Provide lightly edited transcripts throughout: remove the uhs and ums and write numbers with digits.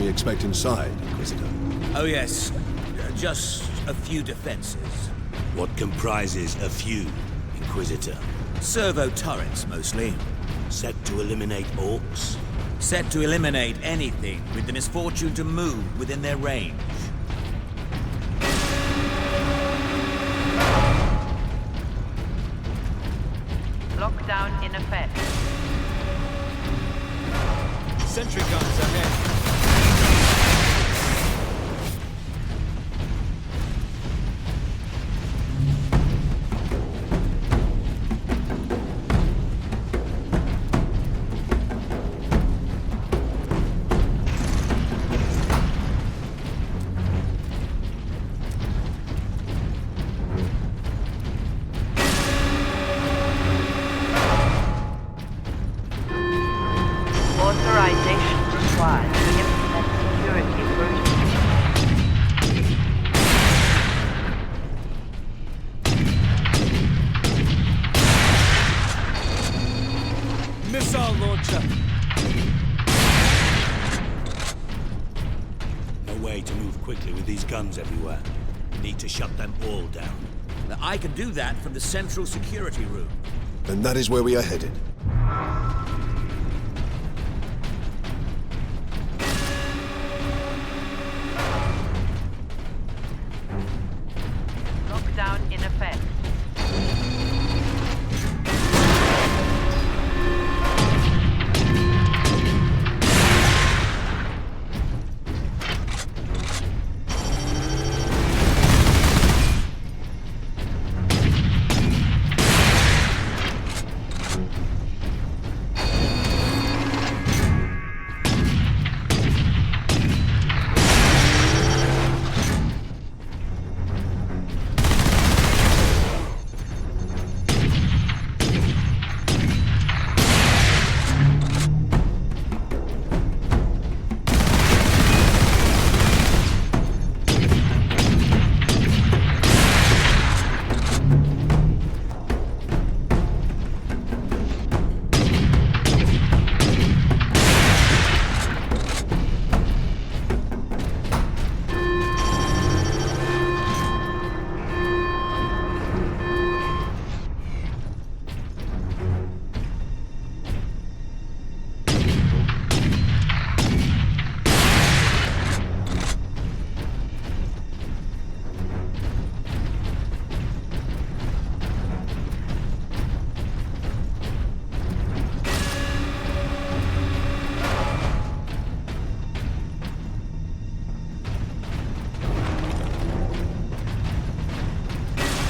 we expect inside, Inquisitor? Oh yes, just a few defenses. What comprises a few, Inquisitor? Servo turrets, mostly. Set to eliminate orcs? Set to eliminate anything with the misfortune to move within their range. Lockdown in effect. Sentry guns ahead. Authorization required to implement security protocols. Missile launcher. No way to move quickly with these guns everywhere. Need to shut them all down. Now, I can do that from the central security room. And that is where we are headed. Lockdown in effect.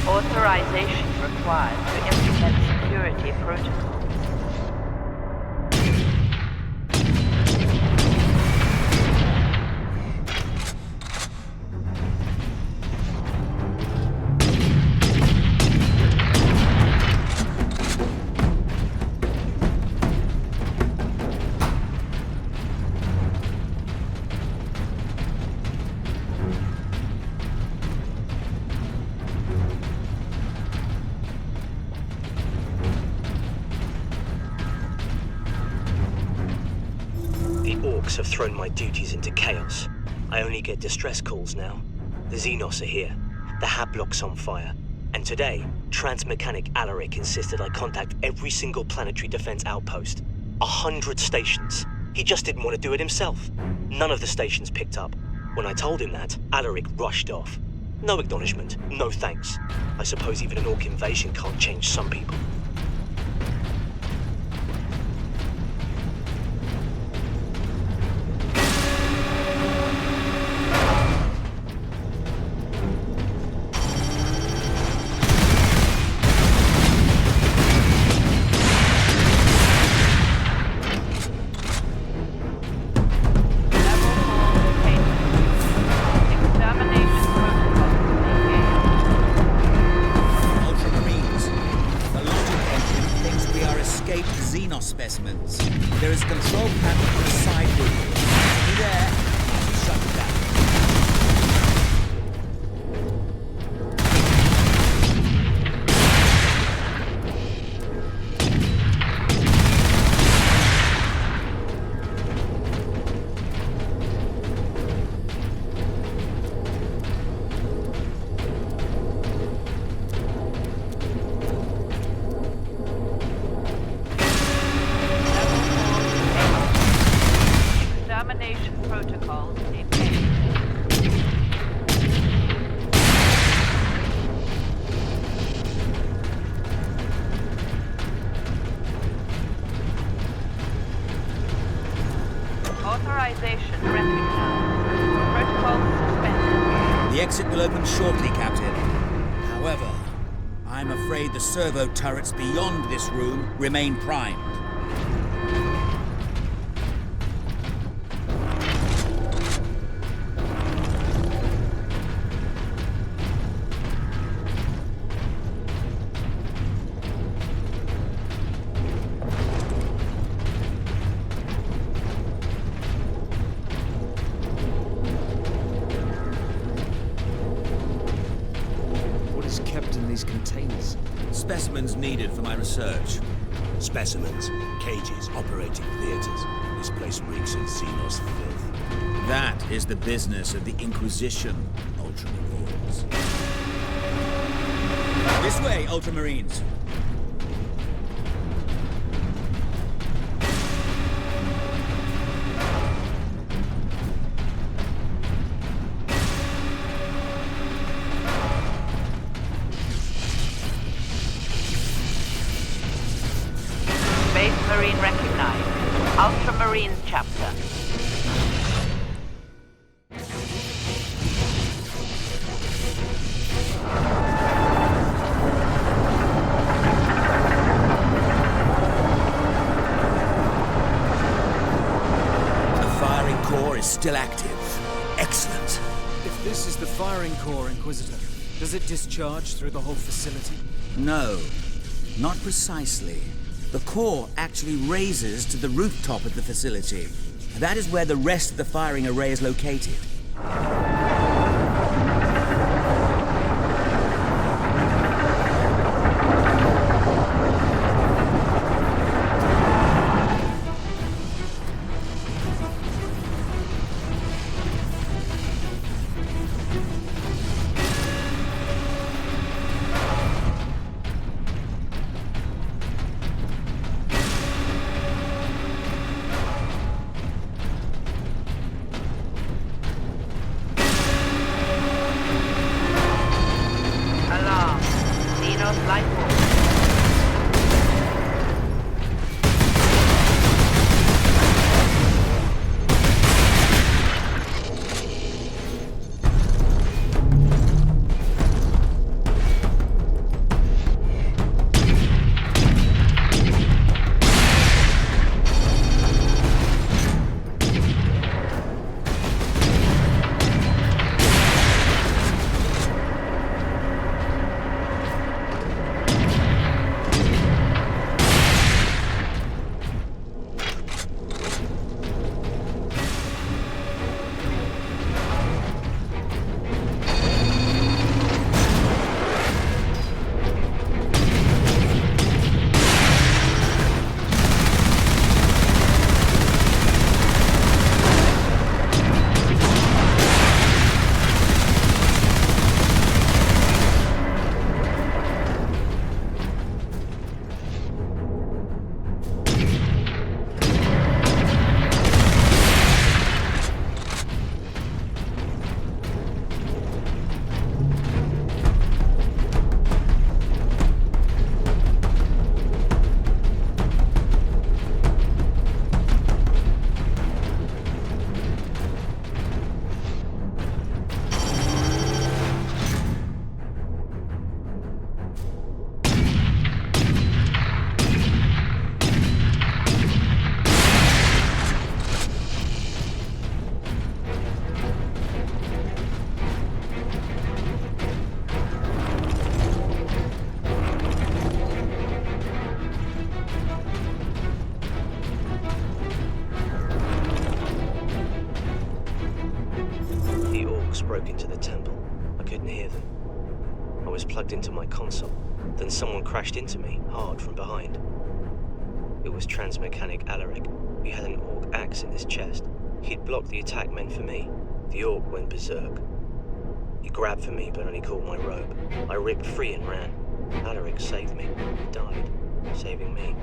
Authorization required to implement security protocols. Have thrown my duties into chaos. I only get distress calls now. The Xenos are here. The hab block's on fire. And today, Transmechanic Alaric insisted I contact every single planetary defense outpost. 100 stations. He just didn't want to do it himself. None of the stations picked up. When I told him that, Alaric rushed off. No acknowledgement, no thanks. I suppose even an orc invasion can't change some people. Specimens. There is a control panel to the side window. Be there, I'll be shut down. Authorization recognized. Protocol suspended. The exit will open shortly, Captain. However, I'm afraid the servo turrets beyond this room remain primed. Specimens needed for my research. Specimens, cages, operating theaters. This place reeks of Xenos filth. That is the business of the Inquisition, Ultramarines. This way, Ultramarines. Space Marine recognized. Ultramarines chapter. The firing core is still active. Excellent. If this is the firing core, Inquisitor, does it discharge through the whole facility? No, not precisely. The core actually raises to the rooftop of the facility. That is where the rest of the firing array is located. Broke into the temple. I couldn't hear them. I was plugged into my console. Then someone crashed into me, hard from behind. It was Transmechanic Alaric. He had an Orc axe in his chest. He'd blocked the attack meant for me. The Orc went berserk. He grabbed for me, but only caught my robe. I ripped free and ran. Alaric saved me. He died, saving me.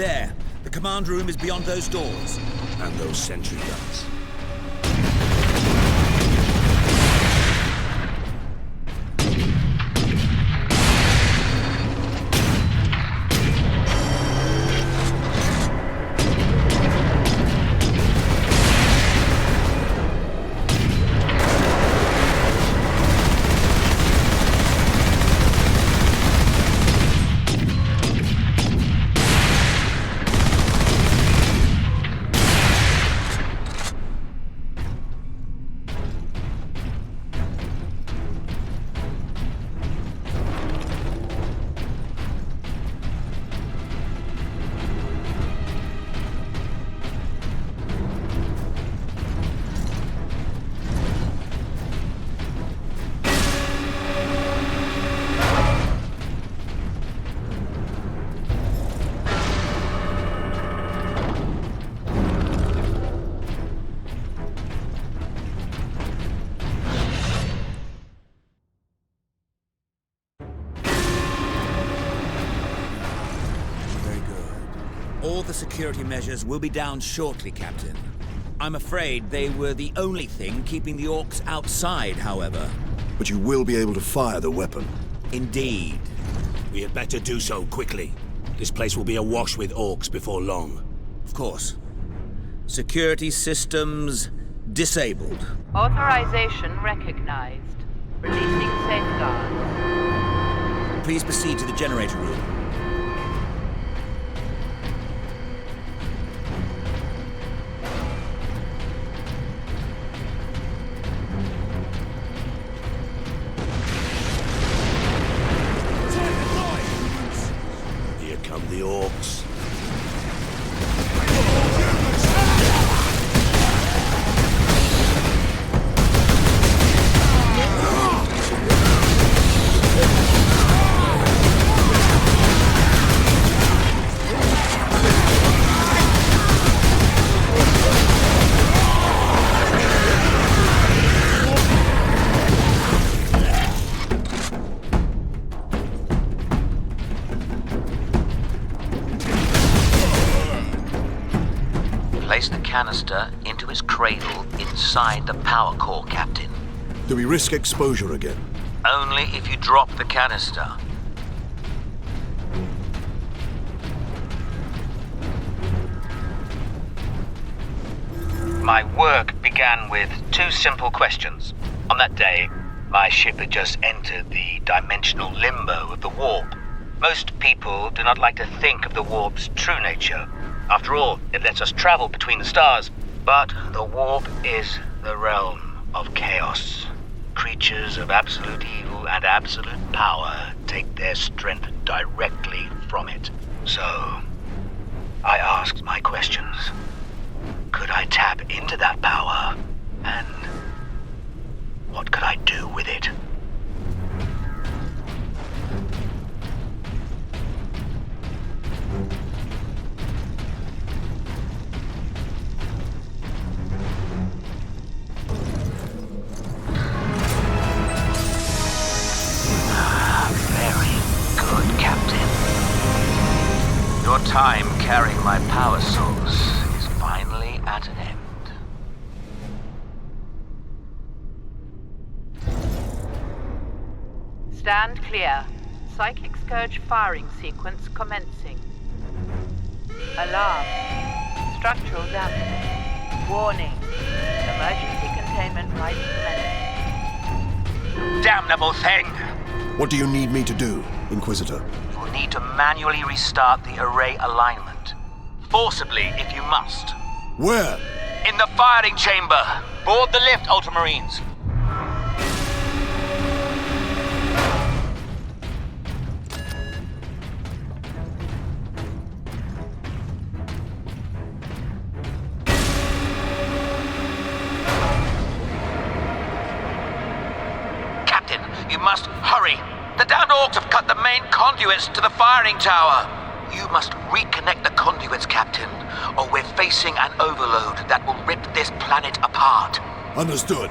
there. The command room is beyond those doors. And those sentry guns. All the security measures will be down shortly, Captain. I'm afraid they were the only thing keeping the orcs outside, however. But you will be able to fire the weapon. Indeed. We had better do so quickly. This place will be awash with orcs before long. Of course. Security systems disabled. Authorization recognized. Releasing safeguards. Please proceed to the generator room. Here come the orcs. Place the canister into its cradle inside the power core, Captain. Do we risk exposure again? Only if you drop the canister. My work began with two simple questions. On that day, my ship had just entered the dimensional limbo of the warp. Most people do not like to think of the warp's true nature. After all, it lets us travel between the stars. But the warp is the realm of chaos. Creatures of absolute evil and absolute power take their strength directly from it. So, I asked my questions. Could I tap into that power? And what could I do with it? Your time carrying my power source is finally at an end. Stand clear. Psychic Scourge firing sequence commencing. Alarm. Structural damage. Warning. Emergency containment right commencing. Damnable thing! What do you need me to do, Inquisitor? You'll need to manually restart the array alignment. Forcibly, if you must. Where? In the firing chamber! Board the lift, Ultramarines! Captain, you must hurry! The downed orcs have cut the main conduits to the firing tower. You must reconnect the conduits, Captain, or we're facing an overload that will rip this planet apart. Understood.